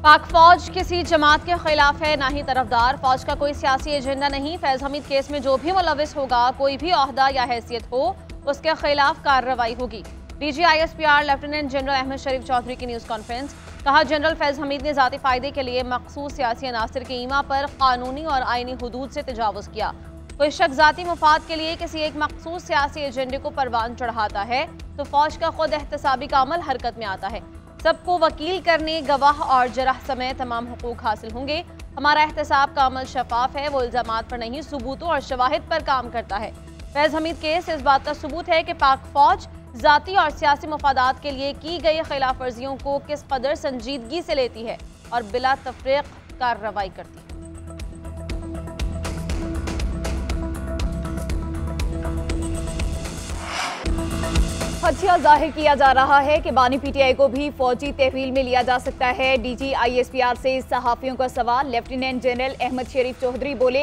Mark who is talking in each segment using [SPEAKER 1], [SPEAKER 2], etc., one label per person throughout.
[SPEAKER 1] पाक फौज किसी जमात के खिलाफ है, ना ही तरफदार। फौज का कोई सियासी एजेंडा नहीं। फैज हमीद केस में जो भी मुलविस होगा, कोई भी ओहदा या हैसियत हो, उसके खिलाफ कार्रवाई होगी। DG ISPR lieutenant general Ahmed Sharif Chaudhry की न्यूज़ कॉन्फ्रेंस। कहा, जनरल फैज हमीद ने ज़ाती फ़ायदे के लिए मखसूस सियासी अनासर के ईमा पर कानूनी और आईनी हुदूद से तजावुज़ किया। कोई शख्स ज़ाती मुफाद के लिए किसी एक मखसूस सियासी एजेंडे को परवान चढ़ाता है तो फौज का खुद एहतसाबी का अमल हरकत में आता है। सबको वकील करने, गवाह और जराह समेत तमाम हुकूक हासिल होंगे। हमारा एहतसाब का अमल शफाफ है, वो इल्जामात पर नहीं, सबूतों और शवाहिद पर काम करता है। फैज हमीद केस इस बात का सबूत है कि पाक फौज ज़ाती और सियासी मफादात के लिए की गई खिलाफ वर्जियों को किस कदर संजीदगी से लेती है और बिला तफरीक कार्रवाई करती है।
[SPEAKER 2] खदशा जाहिर किया जा रहा है कि बानी PTI को भी फौजी तहवील में लिया जा सकता है। DG ISPR से सहाफ़ियों का सवाल। लेफ्टिनेंट जनरल अहमद शरीफ चौधरी बोले,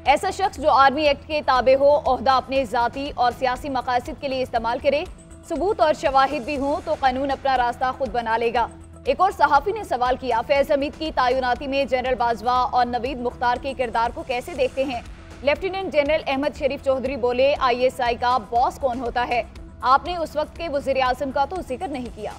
[SPEAKER 2] ऐसा शख्स जो आर्मी एक्ट के ताबे हो, ओहदा अपने ज़ाती और सियासी मकासद के लिए इस्तेमाल करे, सबूत और शवाहिद भी हों तो कानून अपना रास्ता खुद बना लेगा। एक और सहाफ़ी ने सवाल किया, फैज हमीद की तायुनाती में जनरल बाजवा और नवीद मुख्तार के किरदार को कैसे देखते हैं? लेफ्टिनेंट जनरल अहमद शरीफ चौधरी बोले, ISI का बॉस कौन होता है? आपने उस वक्त के वज़ीर आज़म का तो जिक्र नहीं किया।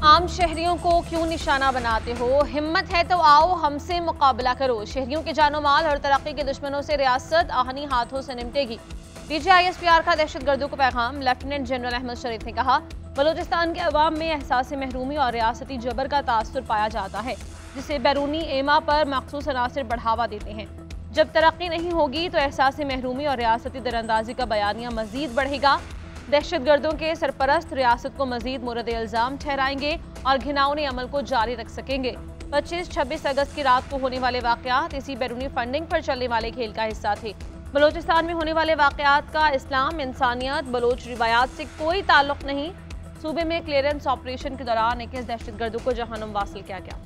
[SPEAKER 1] आम शहरियों को क्यों निशाना बनाते हो? हिम्मत है तो आओ हमसे मुकाबला करो। शहरियों के जानो माल और तरक्की के दुश्मनों से रियासत आहनी हाथों से निपटेगी। DG ISPR का दहशतगर्दों को पैगाम। लेफ्टिनेंट जनरल अहमद शरीफ ने कहा, बलूचिस्तान के अवाम में एहसास महरूमी और रियासती जबर का तासुर पाया जाता है, जिसे बैरूनी एमा पर मखसूस अनासर बढ़ावा देते हैं। जब तरक्की नहीं होगी तो एहसास महरूमी और रियासती दरअंदाजी का बयानिया मजीद बढ़ेगा। दहशतगर्दों के सरपरस्त रियासत को मजीद मोरद इल्ज़ाम ठहराएंगे और घिनौने अमल को जारी रख सकेंगे। 25-26 अगस्त की रात को होने वाले वाक़यात इसी बैरूनी फंडिंग पर चलने वाले खेल का हिस्सा थे। बलूचिस्तान में होने वाले वाक़यात का इस्लाम, इंसानियत, बलोच रिवायात से कोई ताल्लुक नहीं। सूबे में क्लियरेंस ऑपरेशन के दौरान 21 दहशतगर्दों को जहन्नुम वासिल किया गया।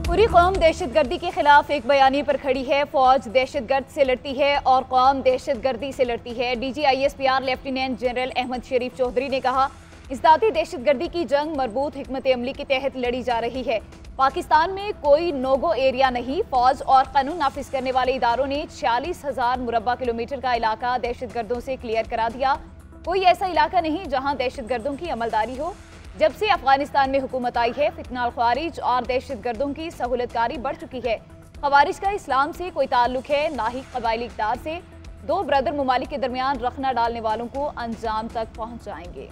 [SPEAKER 2] पूरी कौम दहशतगर्दी के खिलाफ एक बयानी पर खड़ी है। फौज दहशतगर्द से लड़ती है और कौम दहशतगर्दी से लड़ती है। DG ISPR lieutenant general Ahmed Sharif Chaudhry ने कहा, इस ज़ाती दहशतगर्दी की जंग मरबूत हिकमत अमली के तहत लड़ी जा रही है। पाकिस्तान में कोई नोगो एरिया नहीं। फौज और कानून नाफिज करने वाले इदारों ने 46,000 मुरब्बा किलोमीटर का इलाका दहशतगर्दों से क्लियर करा दिया। कोई ऐसा इलाका नहीं जहां दहशतगर्दों की अमलदारी हो। जब से अफगानिस्तान में हुकूमत आई है, फितना ख्वारिज और दहशतगर्दों की सहूलतकारी बढ़ चुकी है। ख्वारिज का इस्लाम से कोई ताल्लुक है, ना ही कबायली इक़्तिदार से। दो ब्रदर ममालिक के दरमियान रखना डालने वालों को अंजाम तक पहुँच जाएंगे।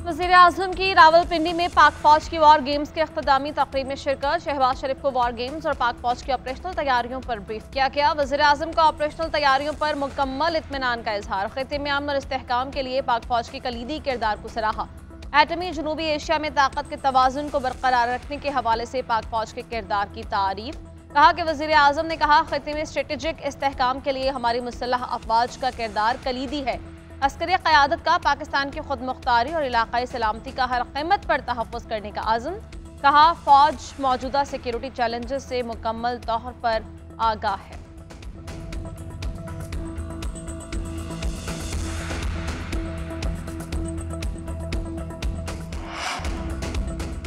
[SPEAKER 1] वज़ीर आज़म की रावलपिंडी में पाक फौज की वॉर गेम्स के अख्तामी तकरीब में शिरकत। शहबाज शरीफ को वॉर गेम्स और पाक फौज की ऑपरेशनल तैयारियों पर ब्रीफ किया गया। वज़ीर आज़म का ऑपरेशनल तैयारियों पर मुकम्मल इत्मीनान का इजहार। खित्ते में अमन और इस्तेहकाम के लिए पाक फौज के कलीदी किरदार को सराहा। एटमी जनूबी एशिया में ताकत के तवाज़ुन को बरकरार रखने के हवाले से पाक फौज के किरदार की तारीफ। कहा कि वज़ीर आज़म ने कहा, खित्ते में स्ट्रेटेजिक इस्तेहकाम के लिए हमारी मुसल्लह अफवाज का किरदार कलीदी है। अस्करी क़यादत का पाकिस्तान की खुद मुख्तारी और इलाक़ाई सलामती का हर कीमत पर तहफ़्फ़ुज़ करने का आज़म। कहा, फ़ौज मौजूदा सिक्योरिटी चैलेंजेस से मुकम्मल तौर पर आगाह है।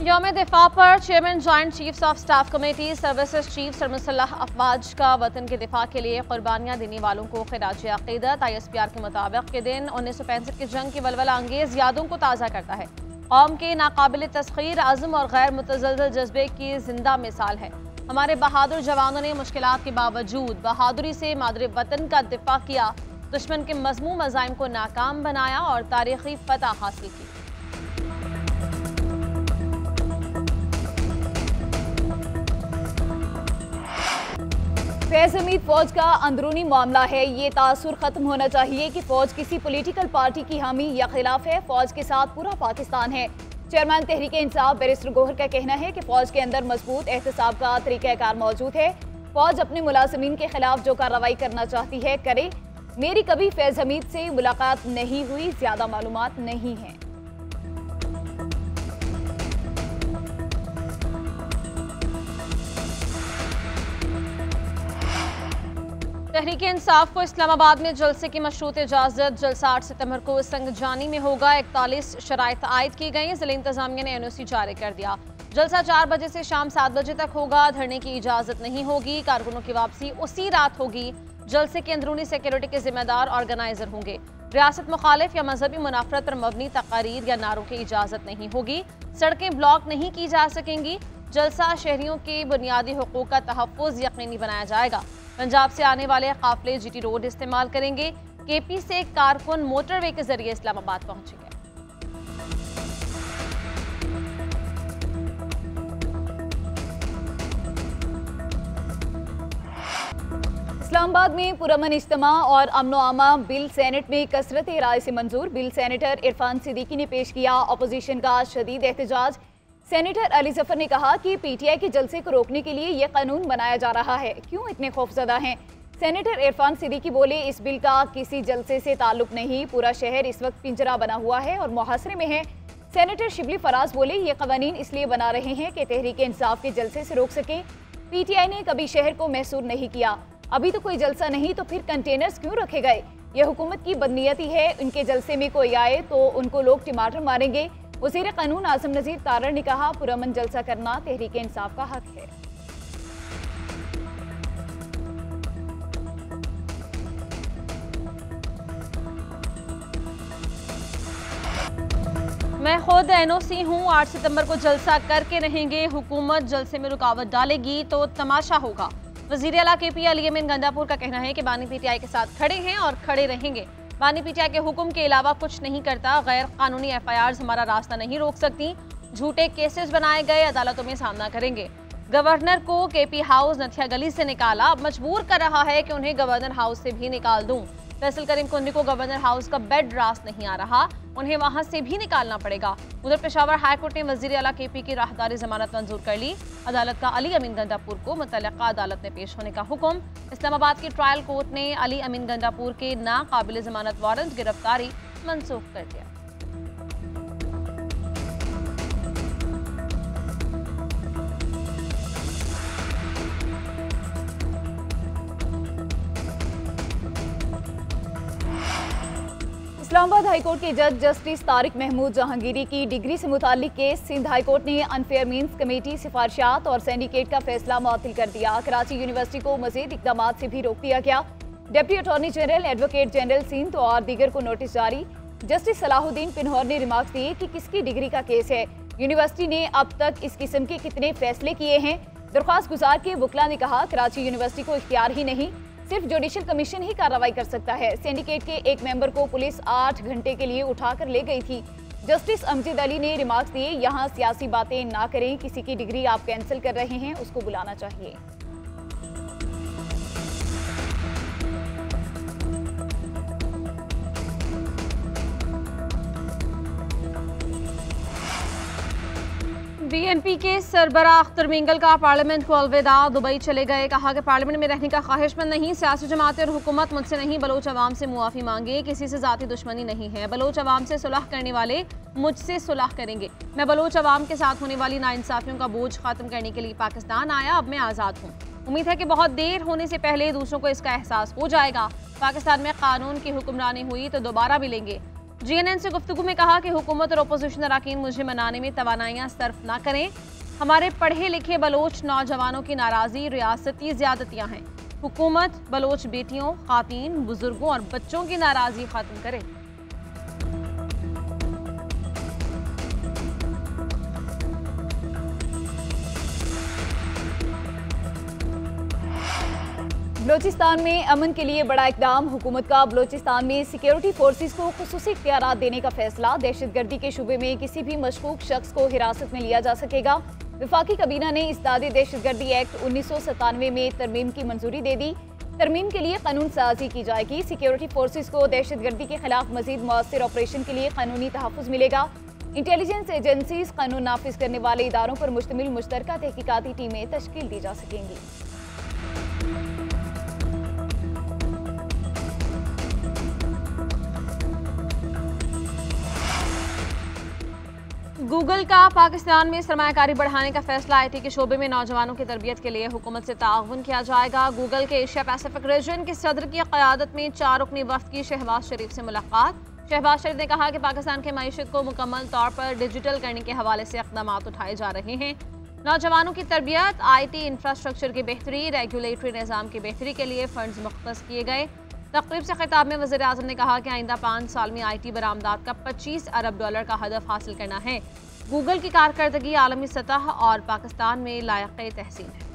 [SPEAKER 1] यौम दिफा पर chairman joint chiefs of staff committee services chief सरमुसल्लह अफवाज का वतन के दिफा के लिए कुर्बानियाँ देने वालों को खिराज अक़ीदत। ISPR के मुताबिक ये दिन 1965 की जंग की वलवला अंगेज़ यादों को ताज़ा करता है। कौम के नाकाबिल तस्ख़ीर अज़्म और गैर मुतज़लज़ल जज्बे की जिंदा मिसाल है। हमारे बहादुर जवानों ने मुश्किलात के बावजूद बहादुरी से मादरे वतन का दिफा किया, दुश्मन के मज़मूम अज़ाइम को नाकाम बनाया और तारीख़ी फ़तह हासिल की।
[SPEAKER 2] फैज हमीद फौज का अंदरूनी मामला है। ये तासुर खत्म होना चाहिए कि फौज किसी पॉलिटिकल पार्टी की हामी या खिलाफ है। फौज के साथ पूरा पाकिस्तान है। चेयरमैन तहरीक इंसाफ बैरिस्टर गोहर का कहना है कि फौज के अंदर मजबूत एहतसाब का तरीक़ाकार मौजूद है। फौज अपने मुलाजिमीन के खिलाफ जो कार्रवाई करना चाहती है करे। मेरी कभी फैज हमीद से मुलाकात नहीं हुई, ज्यादा मालूमात नहीं है।
[SPEAKER 1] तहरीक इंसाफ को इस्लामाबाद में जलसे की मशरूत इजाजत। जलसा 8 सितंबर को संगजानी में होगा। 41 शराइत आयद की गई। जिला इंतजामिया ने NOC जारी कर दिया। जलसा 4 बजे से शाम 7 बजे तक होगा। धरने की इजाजत नहीं होगी। कारकुनों की वापसी उसी रात होगी। जलसे के अंदरूनी सिक्योरिटी के जिम्मेदार ऑर्गेनाइजर होंगे। रियासत मुखालिफ या मजहबी मुनाफरत पर मबनी तकारीर या नारों की इजाजत नहीं होगी। सड़कें ब्लॉक नहीं की जा सकेंगी। जलसा शहरियों के बुनियादी हुकूक का तहफ़्फ़ुज़ यकीनी बनाया जाएगा। पंजाब से आने वाले काफिले GT रोड इस्तेमाल करेंगे। KP से कारकुन मोटरवे के जरिए इस्लामाबाद पहुंचेंगे।
[SPEAKER 2] इस्लामाबाद में पुरअमन इज्तिमा और अमनो आमा बिल सेनेट में कसरत राय से मंजूर। बिल सेनेटर इरफान सिद्दीकी ने पेश किया। अपोजिशन का शदीद एहतजाज। सेनेटर अली जफर ने कहा कि PTI के जलसे को रोकने के लिए यह कानून बनाया जा रहा है, क्यों इतने खौफजदा हैं। सेनेटर इरफान सिद्दीकी बोले, इस बिल का किसी जलसे से ताल्लुक नहीं, पूरा शहर इस वक्त पिंजरा बना हुआ है और मुहासरे में है। सेनेटर शिबली फराज बोले, ये कवानीन इसलिए बना रहे हैं कि तहरीक इंसाफ के जलसे से रोक सकें। PTI ने कभी शहर को महसूर नहीं किया। अभी तो कोई जलसा नहीं तो फिर कंटेनर्स क्यों रखे गए। यह हुकूमत की बदनीयती है। उनके जलसे में कोई आए तो उनको लोग टमाटर मारेंगे। वज़ीर कानून आज़म नज़ीर तारड़ ने कहा, पुरअमन जलसा करना तहरीक इंसाफ का हक है।
[SPEAKER 1] मैं खुद NOC हूँ। 8 सितंबर को जलसा करके रहेंगे। हुकूमत जलसे में रुकावट डालेगी तो तमाशा होगा। वज़ीर आला KP अली अमीन गंडापुर का कहना है कि बानी PTI के साथ खड़े हैं और खड़े रहेंगे। बानी PTI के हुक्म के अलावा कुछ नहीं करता। गैर कानूनी FIRs हमारा रास्ता नहीं रोक सकती। झूठे केसेस बनाए गए, अदालतों में सामना करेंगे। गवर्नर को KP हाउस नथिया गली से निकाला, अब मजबूर कर रहा है कि उन्हें गवर्नर हाउस से भी निकाल दूं। फैसल करीम कुंदी को गवर्नर हाउस का बेड रास नहीं आ रहा, उन्हें वहां से भी निकालना पड़ेगा। उधर पेशावर हाईकोर्ट ने वजीर आला KP की राहदारी जमानत मंजूर कर ली। अदालत का अली अमीन गंडापुर को मुतल्लिका अदालत में पेश होने का हुक्म। इस्लामाबाद की ट्रायल कोर्ट ने अली अमीन गंडापुर के नाकाबिल जमानत वारंट गिरफ्तारी मनसूख कर दिया।
[SPEAKER 2] इस्लामाबाद हाईकोर्ट के जज जस्टिस तारिक महमूद जहांगीरी की डिग्री से मुताल्लिक केस सिंध हाईकोर्ट ने अनफेयर मीन्स कमेटी सिफारिशात और सिंडिकेट का फैसला मुअत्तल कर दिया। कराची यूनिवर्सिटी को मजीद इकदामात से भी रोक दिया गया। Deputy attorney general, advocate general Sindh और दीगर को नोटिस जारी। जस्टिस सलाहुद्दीन पिन्हौर ने रिमार्क्स दिए कि किसकी डिग्री का केस है। यूनिवर्सिटी ने अब तक इस किस्म के कितने फैसले किए हैं। दरख्वास्त गुजार के वकला ने कहा, कराची यूनिवर्सिटी को इख्तियार ही नहीं, सिर्फ जुडिशल कमीशन ही कार्रवाई कर सकता है। सिंडिकेट के एक मेंबर को पुलिस 8 घंटे के लिए उठाकर ले गई थी। जस्टिस अमजद अली ने रिमार्क्स दिए, यहाँ सियासी बातें ना करें, किसी की डिग्री आप कैंसिल कर रहे हैं उसको बुलाना चाहिए।
[SPEAKER 1] BNP के सरबराह अख्तर मिंगल का पार्लियामेंट को अलविदा, दुबई चले गए। कहा कि पार्लियामेंट में रहने का ख्वाहिशमंद नहीं, सियासी जमातें और हुकूमत मुझसे नहीं, बलोच अवाम से मुआफ़ी मांगे। किसी से ज़ाती दुश्मनी नहीं है। बलोच अवाम से सुलह करने वाले मुझसे सुलह करेंगे। मैं बलोच अवाम के साथ होने वाली नाइंसाफियों का बोझ खत्म करने के लिए पाकिस्तान आया, अब मैं आज़ाद हूँ। उम्मीद है कि बहुत देर होने से पहले दूसरों को इसका एहसास हो जाएगा। पाकिस्तान में कानून की हुक्मरानी हुई तो दोबारा मिलेंगे। GNN से गुफ्तगू में कहा कि हुकूमत और अपोजिशन अरकान मुझे मनाने में तवानाइयाँ सर्फ ना करें। हमारे पढ़े लिखे बलोच नौजवानों की नाराज़गी रियासती ज़्यादतियाँ हैं। हुकूमत बलोच बेटियों, खातीन, बुजुर्गों और बच्चों की नाराज़गी ख़त्म करे।
[SPEAKER 2] बलोचिस्तान में अमन के लिए बड़ा इकदाम। हुकूमत का बलोचिस्तान में सिक्योरिटी फोर्सेस को खुसूसी इख्तियारात देने का फैसला। दहशतगर्दी के शुबे में किसी भी मशकूक शख्स को हिरासत में लिया जा सकेगा। वफाकी काबीना ने इस्तादी दहशतगर्दी एक्ट 1997 में तरमीम की मंजूरी दे दी। तरमीम के लिए कानून साजी की जाएगी। सिक्योरिटी फोर्सेस को दहशतगर्दी के खिलाफ मजीद मौसर ऑपरेशन के लिए कानूनी तहफ़्फ़ुज़ मिलेगा। इंटेलिजेंस एजेंसीज, कानून नाफिज करने वाले इदारों पर मुश्तमिल मुश्तरका तहकीकाती टीमें तश्कील दी जा सकेंगी।
[SPEAKER 1] गूगल का पाकिस्तान में सरमायाकारी बढ़ाने का फैसला। आईटी के शोबे में नौजवानों की तरबियत के लिए हुकूमत से ताउन किया जाएगा। गूगल के एशिया पैसिफिक रीजन के सदर की क़यादत में 4 रुकनी वफ़द की शहबाज शरीफ से मुलाकात। शहबाज शरीफ ने कहा कि पाकिस्तान के मईशत को मुकम्मल तौर पर डिजिटल करने के हवाले से इक़दाम उठाए जा रहे हैं। नौजवानों की तरबियत, आईटी इंफ्रास्ट्रक्चर की बेहतरी, रेगुलेटरी निज़ाम की बेहतरी के लिए फंड्स मुख्तस किए गए। तकरीब से खिताब में वज़ीर आज़म ने कहा कि आइंदा 5 साल में आईटी बरामदात का $25 अरब का हदफ हासिल करना है। गूगल की कारकर्दगी आलमी सतह और पाकिस्तान में लायक़ तहसीन है।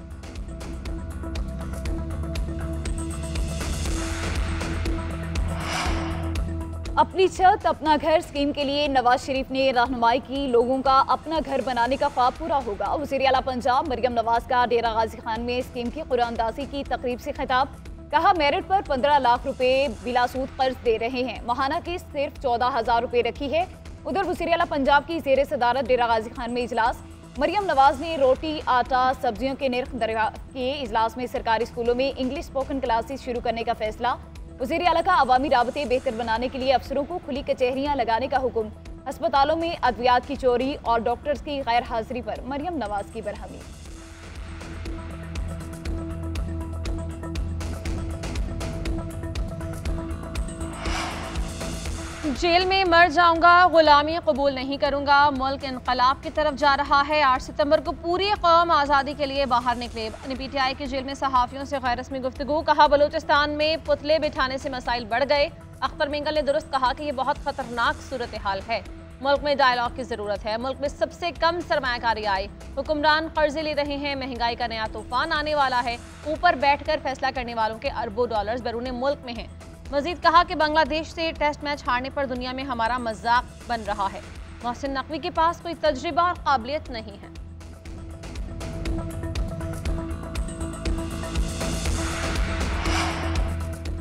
[SPEAKER 2] अपनी छत अपना घर स्कीम के लिए नवाज शरीफ ने रहनुमाई की। लोगों का अपना घर बनाने का ख्वाब पूरा होगा। वज़ीर आला पंजाब मरियम नवाज का डेरा गाजी खान में स्कीम की कुरानदाजी की तकरीब से खिताब। कहा, मेरिट पर 15 लाख रुपए बिलासूद कर्ज दे रहे हैं। माहाना की सिर्फ 14,000 रुपए रखी है। उधर वज़ीर आला पंजाब की ज़ेर सदारत डेरा गाजी खान में इजलास। मरियम नवाज ने रोटी, आटा, सब्जियों के निर्ख दरिया किए। इजलास में सरकारी स्कूलों में इंग्लिश स्पोकन क्लासेस शुरू करने का फैसला। वज़ीर आला का अवामी राबते बेहतर बनाने के लिए अफसरों को खुली कचहरियां लगाने का हुक्म। अस्पतालों में अद्वियात की चोरी और डॉक्टर्स की गैर हाजिरी पर मरियम नवाज की बरहमी।
[SPEAKER 1] जेल में मर जाऊंगा, गुलामी कबूल नहीं करूंगा। मुल्क इनकलाब की तरफ जा रहा है। 8 सितंबर को पूरी कौम आज़ादी के लिए बाहर निकले। पीटीआई की जेल में सहाफ़ियों से गैर रस्मी गुफ्तगू। कहा, बलूचिस्तान में पुतले बिठाने से मसाइल बढ़ गए। अख्तर मिंगल ने दुरुस्त कहा कि यह बहुत खतरनाक सूरत हाल है। मुल्क में डायलॉग की ज़रूरत है। मुल्क में सबसे कम सरमायाकारी आई। हुक्मरान कर्जे ले रहे हैं। महंगाई का नया तूफान आने वाला है। ऊपर बैठकर फैसला करने वालों के अरबों डॉलर्स बैरून मुल्क में हैं। मजीद कहा कि बांग्लादेश से टेस्ट मैच हारने पर दुनिया में हमारा मजाक बन रहा है। मोहसिन नकवी के पास कोई तजुर्बा और काबिलियत नहीं है।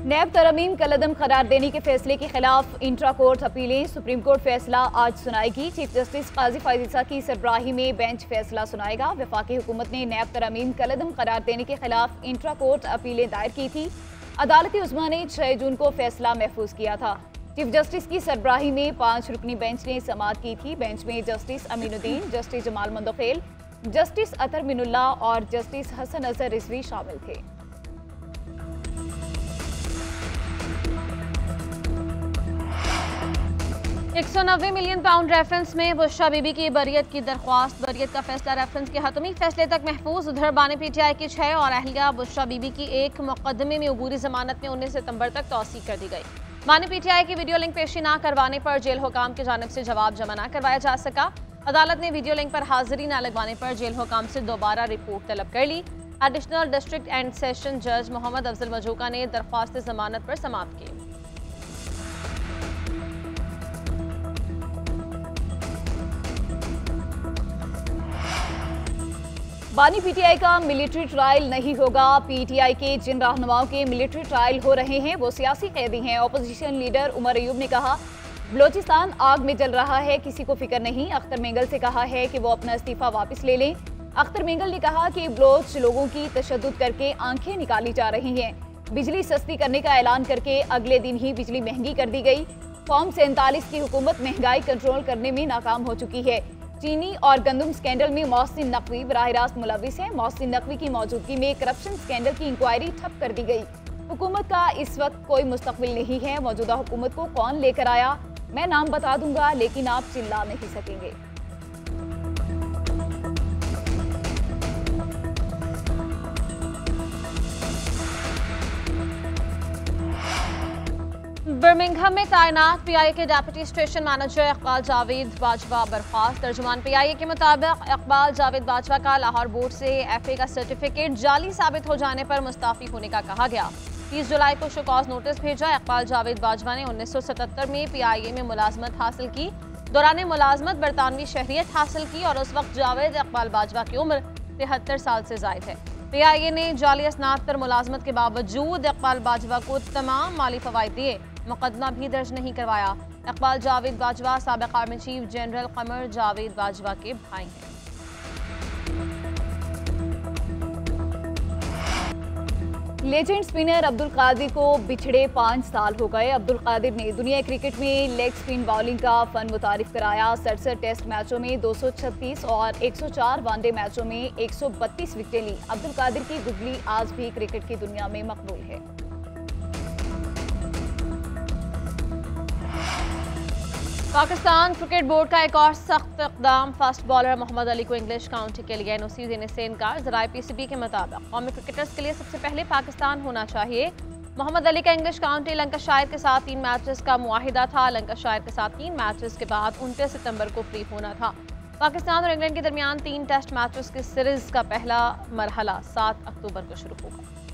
[SPEAKER 2] नैब तरमीम कलअदम करार देने के फैसले के खिलाफ इंट्रा कोर्ट अपीलें। सुप्रीम कोर्ट फैसला आज सुनाएगी। चीफ जस्टिस काजी फायज़ की सरबराही में बेंच फैसला सुनाएगा। वफाकी हुकूमत ने नैब तरमीम कलअदम करार देने के खिलाफ इंट्रा कोर्ट अपीलें दायर की थी। अदालती उज़्मा ने 6 जून को फैसला महफूज किया था। चीफ जस्टिस की सरबराही में 5 रुकनी बेंच ने समाअत की थी। बेंच में justice Aminuddin, justice Jamal Mandokhel, justice Athar Minallah और जस्टिस हसन अजहर रिजवी शामिल थे।
[SPEAKER 1] £190 मिलियन रेफरेंस में बुशरा बीबी की बरियत की दरख्वास्त। बरियत का फैसला रेफरेंस के हतमी फैसले तक महफूज। उधर बानी पीटीआई की 6 और अहलिया बुशरा बीबी की एक मुकदमे में अबूरी जमानत में 19 सितंबर तक तौसीक कर दी गई। बानी पीटीआई की वीडियो लिंक पेशी न करवाने पर जेल हुकाम की जानिब से जवाब जमा न करवाया जा सका। अदालत ने वीडियो लिंक पर हाजिरी न लगवाने पर जेल हुकाम से दोबारा रिपोर्ट तलब कर ली। एडिशनल डिस्ट्रिक्ट एंड सेशन जज मोहम्मद अफजल मजूका ने दरख्वास्त जमानत पर समाप्त की।
[SPEAKER 2] बानी पीटीआई का मिलिट्री ट्रायल नहीं होगा। पीटीआई के जिन रहनुमाओं के मिलिट्री ट्रायल हो रहे हैं वो सियासी कैदी हैं। अपोजिशन लीडर उमर अयूब ने कहा, बलोचिस्तान आग में जल रहा है, किसी को फिक्र नहीं। अख्तर मिंगल से कहा है कि वो अपना इस्तीफा वापस ले लें। अख्तर मिंगल ने कहा कि बलोच लोगों की तशद्दुद करके आंखें निकाली जा रही हैं। बिजली सस्ती करने का ऐलान करके अगले दिन ही बिजली महंगी कर दी गई। फॉर्म 47 की हुकूमत महंगाई कंट्रोल करने में नाकाम हो चुकी है। चीनी और गंदम स्कैंडल में मोहसिन नकवी बराह रास्त मुलविस है। मोहसिन नकवी की मौजूदगी में करप्शन स्कैंडल की इंक्वायरी ठप कर दी गई। हुकूमत का इस वक्त कोई मुस्तकबिल नहीं है। मौजूदा हुकूमत को कौन लेकर आया, मैं नाम बता दूंगा, लेकिन आप चिल्ला नहीं सकेंगे।
[SPEAKER 1] बर्मिंघम में तैनात पीआईए के deputy station manager Iqbal Javed Bajwa बर्खास्त। तर्जुमान पीआईए के मुताबिक इकबाल जावेद बाजवा का लाहौर बोर्ड से एफए का सर्टिफिकेट जाली साबित हो जाने पर मुस्ताफी होने का कहा गया। 30 जुलाई को शोकॉज नोटिस भेजा। इकबाल जावेद बाजवा ने 1977 में पीआईए में मुलाजमत हासिल की। दौरान मुलाजमत बरतानवी शहरियत हासिल की और उस वक्त जावेद इकबाल बाजवा की उम्र 73 साल से जायद है। पीआईए ने जाली असनाद पर मुलाजमत के बावजूद इकबाल बाजवा को तमाम माली फवायद दिए। मुकदमा भी दर्ज नहीं करवाया। इकबाल जावेद बाजवा साबिक army chief general Qamar Javed Bajwa के भाई हैं।
[SPEAKER 2] लेजेंड स्पिनर अब्दुल कादिर को बिछड़े 5 साल हो गए। अब्दुल कादिर ने दुनिया क्रिकेट में लेग स्पिन बॉलिंग का फन मुतारिफ कराया। 67 टेस्ट मैचों में 236 और 104 वनडे मैचों में 132 विकेटें ली। अब्दुल कादिर की गुगली आज भी क्रिकेट की दुनिया में मकबूल है।
[SPEAKER 1] पाकिस्तान क्रिकेट बोर्ड का एक और सख्त इक़दाम। फास्ट बॉलर मोहम्मद अली को इंग्लिश काउंटी के लिए एनओसी देने से इनकार। ज़राए पीसीबी के मुताबिक कौमी क्रिकेटर्स के लिए सबसे पहले पाकिस्तान होना चाहिए। मोहम्मद अली का इंग्लिश काउंटी लंकाशायर के साथ 3 मैचेस का मुआहिदा था। लंकाशायर के साथ 3 मैचेस के बाद 29 सितंबर को फ्री होना था। पाकिस्तान और इंग्लैंड के दरमियान 3 टेस्ट मैचेस की सीरीज का पहला मरहला 7 अक्टूबर को शुरू होगा।